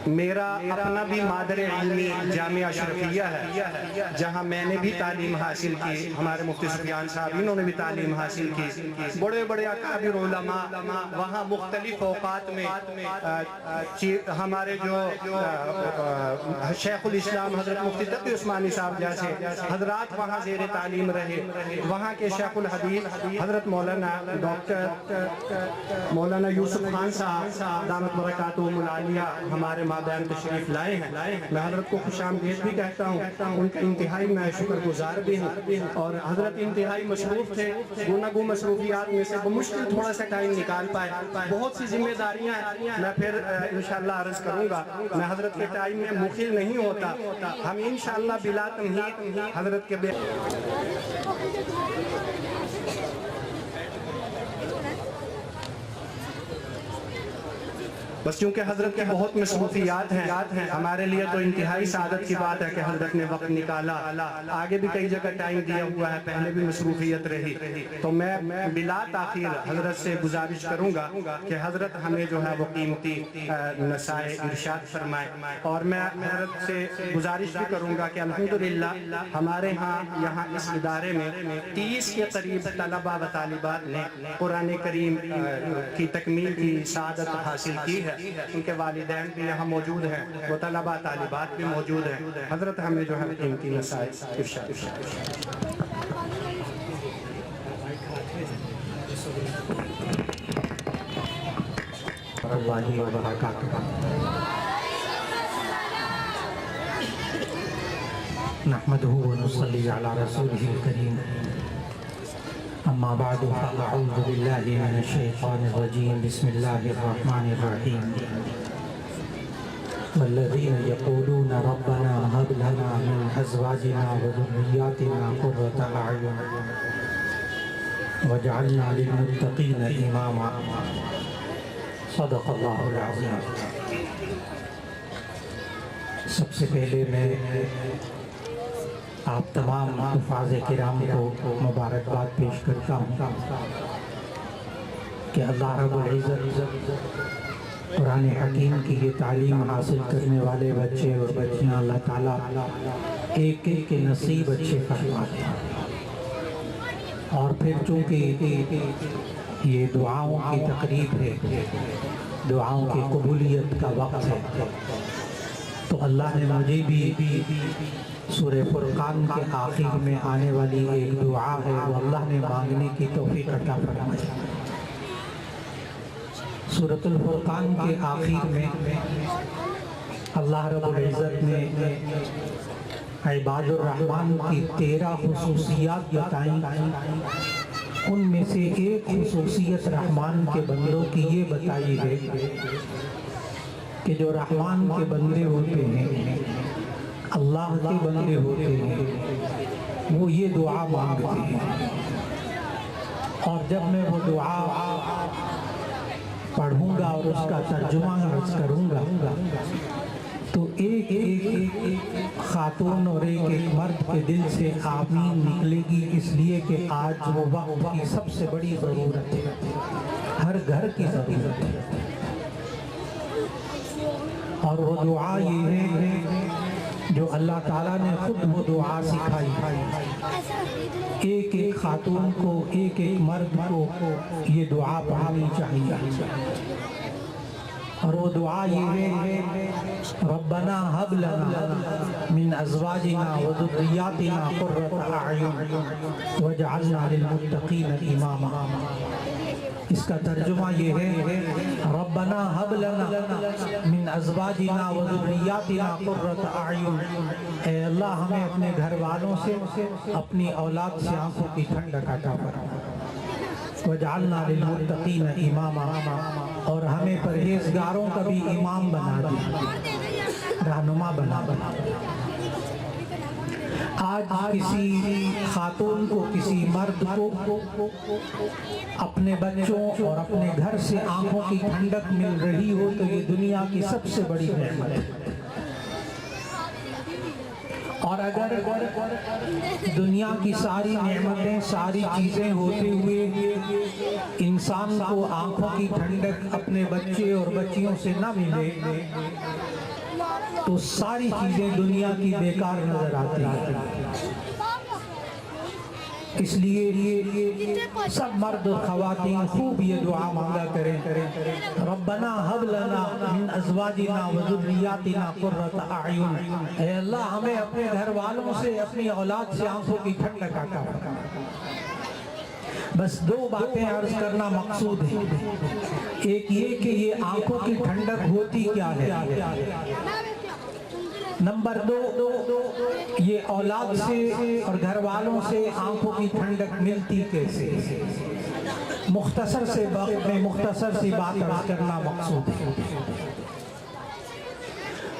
میرا اپنا بھی مادر علمی جامعہ اشرفیہ ہے جہاں میں نے بھی تعلیم حاصل کی، ہمارے مفتی سفیان صاحب انہوں نے بھی تعلیم حاصل کی، بڑے بڑے اکابر علماء وہاں مختلف اوقات میں ہمارے جو شیخ الاسلام حضرت مفتی تقی عثمانی صاحب جیسے حضرات وہاں زیر تعلیم رہے، وہاں کے شیخ الحدیث حضرت مولانا ڈاکٹر مولانا یوسف خان صاحب دامت برکاتہم العالیہ ہمارے مابین تشریف لائے ہیں۔ میں حضرت کو خوش آمدید بھی کہتا ہوں، ان کا انتہائی میں شکر گزار بھی ہوں، اور حضرت انتہائی مصروف تھے، گوناگو مصروفیات میں سے بمشکل تھوڑا سا ٹائم نکال پائے، بہت سی ذمہ داریاں ہیں، میں پھر انشاءاللہ عرض کروں گا، میں حضرت کے ٹائم میں مخل نہیں ہوتا، ہم انشاءاللہ بلا تمہید حضرت کے بس چونکہ حضرت کے بہت مصروفیات ہیں، ہمارے لیے تو انتہائی سعادت کی بات ہے کہ حضرت نے وقت نکالا، آگے بھی کئی جگہ ٹائم دیا ہوا ہے، پہلے بھی مصروفیت رہی، تو میں بلا تاخیر حضرت سے گزارش کروں گا کہ حضرت ہمیں جو ہے وہ قیمتی نصائح ارشاد فرمائے، اور میں حضرت سے گزارش بھی کروں گا کہ الحمدللہ ہمارے یہاں اس ادارے میں 30 کے قریب طلبہ و طالبات نے قرآن کریم کی تکمیل کی سعادت حاصل کی ہے، ان کے والدین بھی یہاں موجود ہیں، وہ طلبہ طالبات بھی موجود ہیں، حضرت ہمیں جو ہے قیمتی نصائح ارشاد اللہ وبرکاتہ۔ نحمده ونصلي على رسوله الكريم، اما بعد فاعوذ بالله من الشيطان الرجيم، بسم الله الرحمن الرحيم، والذين يقولون ربنا هب لنا من ازواجنا وذرياتنا قرة اعين واجعلنا للمتقين اماما، صدق اللہ العظیم۔ سب سے پہلے میں آپ تمام حفاظ کرام کو مبارکباد پیش کرتا ہوں کہ اللہ رب العزت قرآن حکیم کی یہ تعلیم حاصل کرنے والے بچے اور بچیاں اللہ تعالیٰ ایک ایک کے نصیب اچھے فرماتے ہیں، اور پھر چونکہ یہ دعاؤں کی تقریب ہے، دعاؤں کی قبولیت کا وقت ہے، تو اللہ نے مجھے بھی سورہ فرقان کے آخر میں آنے والی ایک دعا ہے وہ اللہ نے مانگنے کی توفیق عطا فرمائی۔ سورۃ الفرقان کے آخر میں اللہ رب العزت نے عباد الرحمن کی 13 خصوصیات بتائیں، ان میں سے ایک خصوصیت رحمان کے بندوں کی یہ بتائی ہے کہ جو رحمان کے بندے ہوتے ہیں، اللہ کے بندے ہوتے ہیں، وہ یہ دعا مانگتے ہیں، اور جب میں وہ دعا پڑھوں گا اور اس کا ترجمہ عرض کروں گا تو ایک ایک خاتون اور ایک ایک مرد کے دل سے آمین نکلے گی، اس لیے کہ آج وہ وقت کی سب سے بڑی ضرورت ہے، ہر گھر کی ضرورت ہے، اور وہ دعا یہ ہے جو اللہ تعالیٰ نے خود وہ دعا سکھائی، ایک ایک خاتون کو ایک ایک مرد کو یہ دعا پڑھانی چاہیے، اور وہ دعا یہ ہے ربنا هب لنا من ازواجنا وذرياتنا قرة اعین واجعلنا للمتقین اماما۔ اس کا ترجمہ یہ ہے ربنا هب لنا من ازواجنا وذرياتنا قرة اعین، اے اللہ ہمیں اپنے گھر والوں سے اپنی اولاد سے آنکھوں کی ٹھنڈک عطا فرما، وَجَعَلْنَا لِلْمُتَّقِينَ إِمَامًا، اور ہمیں پرہیزگاروں کا بھی امام بنا دیا، رہنما بنا دیا۔ آج کسی خاتون کو، کسی مرد کو اپنے بچوں اور اپنے گھر سے آنکھوں کی ٹھنڈک مل رہی ہو تو یہ دنیا کی سب سے بڑی نعمت ہے، اور اگر دنیا کی ساری نعمتیں، ساری چیزیں ہوتے ہوئے انسان کو آنکھوں کی ٹھنڈک اپنے بچے اور بچیوں سے نہ ملے تو ساری چیزیں دنیا کی بیکار نظر آتی ہیں۔ اس لیے سب مرد و خواتین خوب یہ دعا مانگا کریں، ربنا هب لنا من ازواجنا و ذریاتنا قرۃ اعین، اے اللہ ہمیں اپنے گھر والوں سے، اپنی اولاد سے آنکھوں کی ٹھنڈک عطا فرما۔ بس دو باتیں عرض کرنا مقصود ہے، ایک یہ کہ یہ آنکھوں کی ٹھنڈک ہوتی کیا ہے، نمبر دو یہ اولاد سے اور گھر والوں سے آنکھوں کی ٹھنڈک ملتی کیسے۔ مختصر سے وقت میں مختصر سی بات عرض کرنا مقصود ہے۔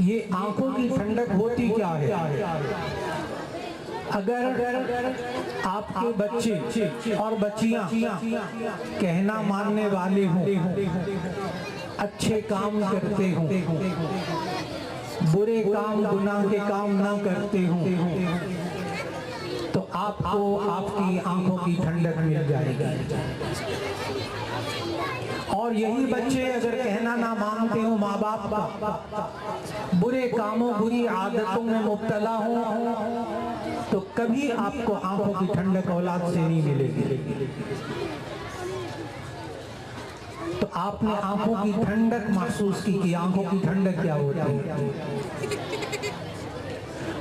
یہ آنکھوں کی ٹھنڈک ہوتی کیا ہے؟ اگر آپ کے بچے اور بچیاں کہنا ماننے والے ہوں، اچھے کام کرتے ہوں، برے کام گناہ کے کام نہ کرتے ہوں، تو آپ کو آپ کی آنکھوں کی ٹھنڈک مل جائے گی۔ اور یہی بچے اگر کہنا نہ مانتے ہوں ماں باپ کا، برے کاموں بری عادتوں میں مبتلا ہوں، تو کبھی آپ کو آنکھوں کی ٹھنڈک اولاد سے نہیں ملے گی۔ تو آپ نے آنکھوں کی ٹھنڈک محسوس کی کہ آنکھوں کی ٹھنڈک کیا ہوتی ہے۔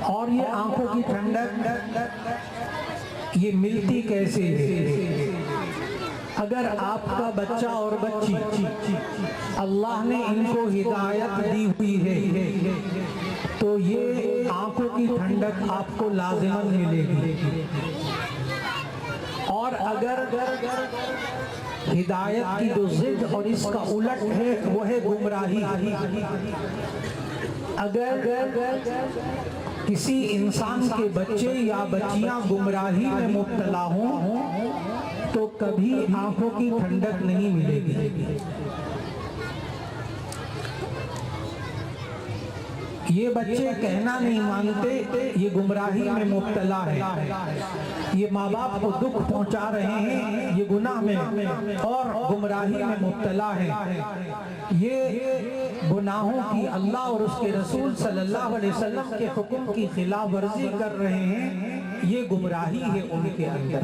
اور یہ آنکھوں کی ٹھنڈک یہ ملتی کیسے ہے؟ اگر آپ کا بچہ اور بچی اللہ نے ان کو ہدایت دی ہوئی ہے تو یہ آنکھوں کی ٹھنڈک آپ کو لازماً ملے گی۔ اور اگر ہدایت کی جو ضد اور اس کا الٹ ہے وہ ہے گمراہی، اگر کسی انسان کے بچے یا بچیاں گمراہی میں مبتلا ہوں تو کبھی آنکھوں کی ٹھنڈک نہیں ملے گی۔ یہ بچے کہنا نہیں مانتے، یہ گمراہی میں مبتلا ہے، یہ ماں باپ کو دکھ پہنچا رہے ہیں، یہ گناہ میں اور گمراہی میں مبتلا ہے، یہ گناہوں کی اللہ اور اس کے رسول صلی اللہ علیہ وسلم کے حکم کی خلاف ورزی کر رہے ہیں، یہ گمراہی ہے ان کے اندر۔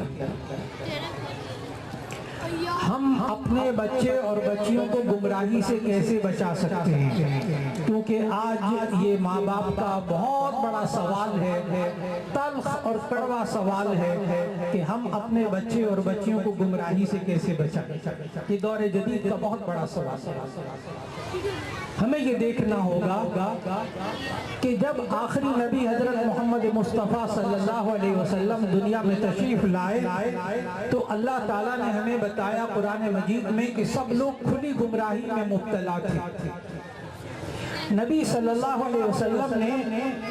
ہم اپنے بچے اور بچیوں کو گمراہی سے کیسے بچا سکتے ہیں؟ کیونکہ آج یہ ماں باپ کا بہت بڑا سوال ہے، تلخ اور کڑوا سوال ہے کہ ہم اپنے بچے اور بچیوں کو گمراہی سے کیسے بچائیں۔ یہ دور جدید کا بہت بڑا سوال ہے۔ ہمیں یہ دیکھنا ہوگا کہ جب آخری نبی حضرت محمد مصطفیٰ صلی اللہ علیہ وسلم دنیا میں تشریف لائے تو اللہ تعالیٰ نے ہمیں بتایا قرآن مجید میں کہ سب لوگ کھلی گمراہی میں مبتلا تھے۔ نبی صلی اللہ علیہ وسلم نے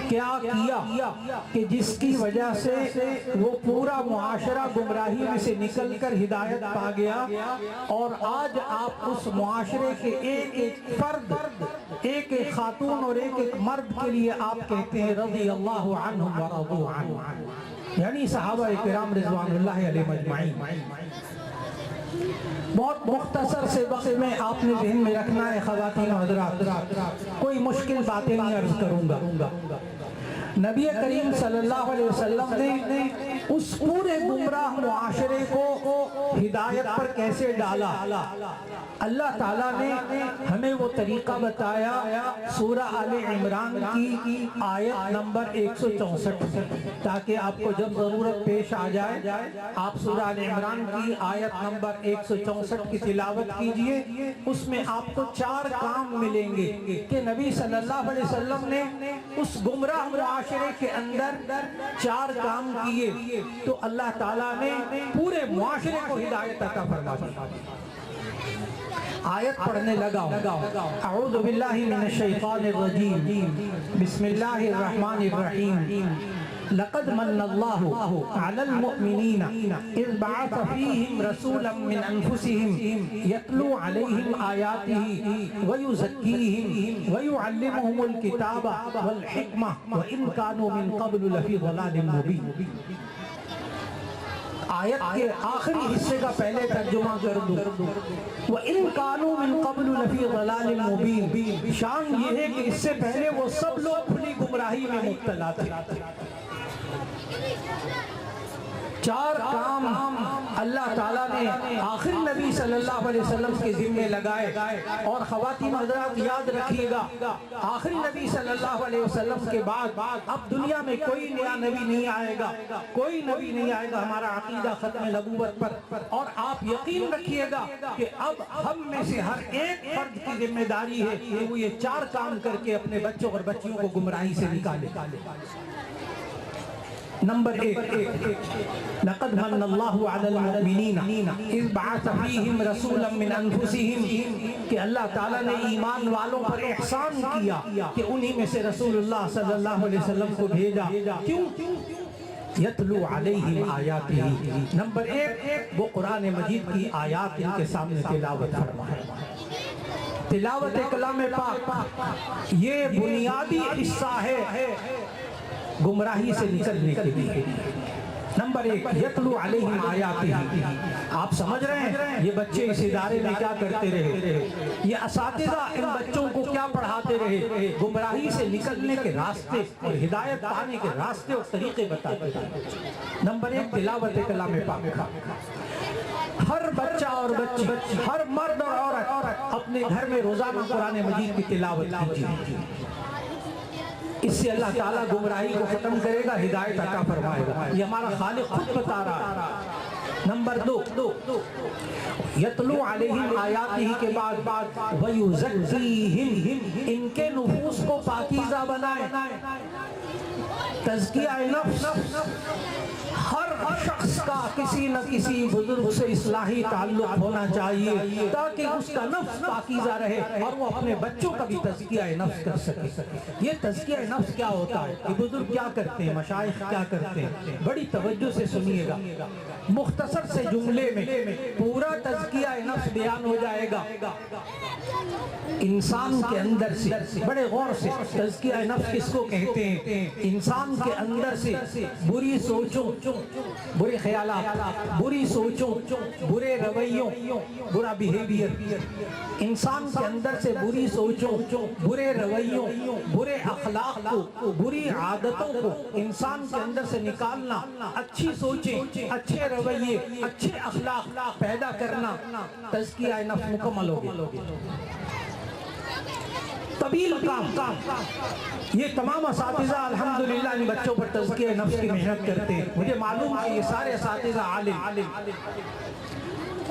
کیا کیا کہ جس کی وجہ سے وہ پورا معاشرہ گمراہی میں سے نکل کر ہدایت پا گیا، اور آج آپ اس معاشرے کے ایک ایک فرد، ایک ایک خاتون اور ایک ایک مرد کے لیے آپ کہتے ہیں رضی اللہ عنہم ورضوا عنہ، یعنی صحابہ کرام رضوان اللہ علیہم اجمعین۔ بہت مختصر سے وقت میں آپ نے ذہن میں رکھنا ہے خواتین و حضرات، کوئی مشکل باتیں نہیں عرض کروں گا۔ نبی کریم صلی اللہ علیہ وسلم نے اس پورے گمراہ معاشرے کو ہدایت پر کیسے ڈالا؟ اللہ تعالیٰ نے ہمیں وہ طریقہ بتایا سورہ آل عمران کی آیت نمبر 164، تاکہ آپ کو جب ضرورت پیش آ جائے آپ سورہ آل عمران کی آیت نمبر 164 کی تلاوت کیجئے۔ اس میں آپ کو 4 کام ملیں گے کہ نبی صلی اللہ علیہ وسلم نے اس گمراہ معاشرے کے اندر 4 کام کیے تو اللہ تعالیٰ نے پورے معاشرے کو ہدایت عطا فرما دی۔ آیت پڑھنے لگا اعوذ باللہ من الشیطان الرجیم، بسم اللہ الرحمن الرحیم، لقد من اللہ علی المؤمنین اذ بعث فیہم رسولا من انفسہم یتلو علیہم آیاتہ ویزکیہم ویعلمہم الکتاب والحکمہ وان کانوا من قبل لفی ضلال مبین۔ آیت کے آخری حصے کا پہلے ترجمہ کر دوں، وَإِن كَانُوا مِن قَبْلُ لَفِي ضَلَالٍ مُبِينٍ، شان یہ ہے کہ اس سے پہلے وہ سب لوگ کھلی گمراہی میں مبتلا تھے۔ چار کام اللہ تعالیٰ نے آخر نبی صلی اللہ علیہ وسلم کے ذمے لگائے، اور خواتین حضرات یاد رکھیے گا، آخری نبی صلی اللہ علیہ وسلم کے بعد اب دنیا میں کوئی نیا نبی نہیں آئے گا، کوئی نبی نہیں آئے گا ہمارا عقیدہ ختم نبوت پر۔ اور آپ یقین رکھیے گا کہ اب ہم میں سے ہر ایک فرد کی ذمہ داری ہے کہ وہ یہ چار کام کر کے اپنے بچوں اور بچیوں کو گمراہی سے نکالے۔ نمبر 1، لقد من اللہ علی المؤمنین اذ بعث فیہم رسولا من انفسہم، کہ اللہ تعالیٰ نے ایمان والوں پر احسان کیا کہ انہی میں سے رسول اللہ صلی اللہ علیہ وسلم کو بھیجا۔ کیوں؟ یتلو علیہم آیاتہ، نمبر 1 وہ قرآن مجید کی آیات ان کے سامنے تلاوت فرمائے۔ تلاوت کلام پاک یہ بنیادی حصہ ہے گمراہی سے نکلنے کے لیے۔ نمبر 1 یتلو علیہم آیاتہ، آپ سمجھ رہے ہیں یہ بچے اس ادارے میں کیا کرتے رہے، یہ اساتذہ ان بچوں کو کیا پڑھاتے رہے، گمراہی سے نکلنے کے راستے اور ہدایت پانے کے راستے اور طریقے بتاتے رہے۔ نمبر 1 تلاوت کلام پاک۔ ہر بچہ اور بچی، ہر مرد اور عورت اپنے گھر میں روزانہ قرآن مجید کی تلاوت کیجیے، اس سے اللہ تعالیٰ گمراہی کو ختم کرے گا، ہدایت عطا فرمائے گا، یہ ہمارا خالق خود بتا رہا ہے۔ نمبر 2 یتلو علیہم آیاتہ کے بعد ویزکیہم، ان کے نفوس کو پاکیزہ بنائے۔ تزکیہ نفس، ہر شخص کا کسی نہ کسی بزرگ سے اصلاحی تعلق ہونا چاہیے تاکہ اس کا نفس پاکیزہ رہے اور وہ اپنے بچوں کا بھی تزکیہ نفس کر سکے۔ یہ تزکیہ نفس کیا ہوتا ہے، کہ بزرگ کیا کرتے ہیں، مشائخ کیا کرتے ہیں، بڑی توجہ سے سنیے گا، مختصر سے جملے میں پورا تزکیہ نفس بیان ہو جائے گا۔ انسان کے اندر سے، بڑے غور سے، تزکیہ نفس کس کو کہتے ہیں؟ انسان کے اندر سے بری سوچوں، برے خیالات، بری سوچوں، برے رویوں، برا بیہیویئر، انسان کے اندر سے بری سوچوں، برے رویوں، برے اخلاق کو، بری عادتوں کو انسان کے اندر سے نکالنا، اچھی سوچیں، اچھے رویے، اچھے اخلاق پیدا کرنا، تزکیہ نفس مکمل ہو گیا۔ طویل کام، یہ تمام اساتذہ الحمدللہ ان بچوں پر تزکیہ نفس کی محنت کرتے ہیں۔ مجھے معلوم ہے یہ سارے اساتذہ عالم،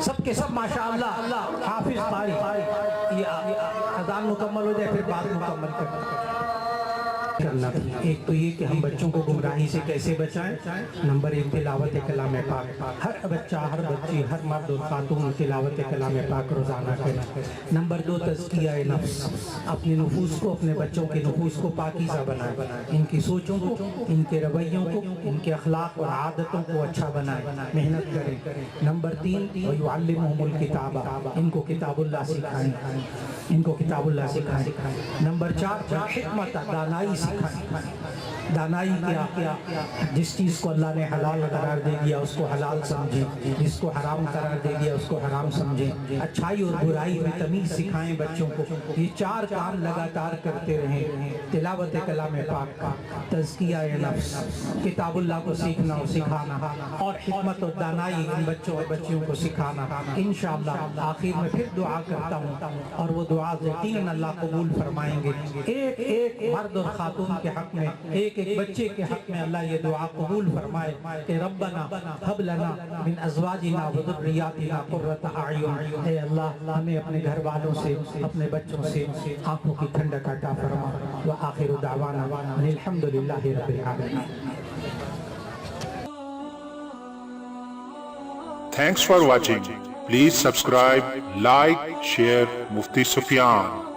سب کے سب ماشاءاللہ حافظ قاری، یہ اذان مکمل ہو جائے پھر بعد مکمل کرنا۔ ایک تو یہ کہ ہم بچوں کو گمراہی سے کیسے بچائیں، نمبر 1 تلاوت کلام پاک، ہر بچہ، ہر بچی، ہر مرد اور خاتون تلاوت کلام پاک روزانہ کریں۔ نمبر 2 تزکیہ نفس، اپنے نفوس کو، اپنے بچوں کے نفوس کو پاکیزہ بنائیں، ان کی سوچوں کو، ان کے رویوں کو، ان کے اخلاق اور عادتوں کو اچھا بنائیں، محنت کریں۔ نمبر 3 وَيُعَلِّمُهُمُ الْكِتَابَ، ان کو کتاب اللہ سکھائیں، ان کو کتاب اللہ سکھائیں۔ نمبر 4 حکمت، دانائی سکھائیں۔ دانائی کیا، جس چیز کو اللہ نے حلال قرار دے دیا اس کو حلال سمجھیں، جس کو حرام قرار دے دیا اس کو حرام سمجھیں، اچھائی اور برائی میں تمیز سکھائیں بچوں کو۔ یہ 4 کام لگاتار کرتے رہیں، تلاوت کلام پاک، تزکیہ نفس، کتاب اللہ کو سیکھنا اور سکھانا، اور حکمت اور دانائی ان بچوں اور بچیوں کو سکھانا۔ انشاءاللہ آخر میں پھر دعا کرتا ہوں اور وہ دعا یقیناً اللہ قبول فرمائیں گے۔ ایک ایک مرد اور خاتون کے حق میں، ایک ایک بچے کے حق میں اللہ یہ دعا قبول فرمائے کہ ربنا ہب لنا من ازواجنا و ذریاتنا قرۃ اعین، اے اللہ ہمیں اپنے گھر والوں سے، اپنے بچوں سے آنکھوں کی ٹھنڈک عطا فرما۔ وآخر دعوانا الحمدللہ رب العالمین۔ Thanks for watching. Please subscribe, like, share Mufti Sufyan.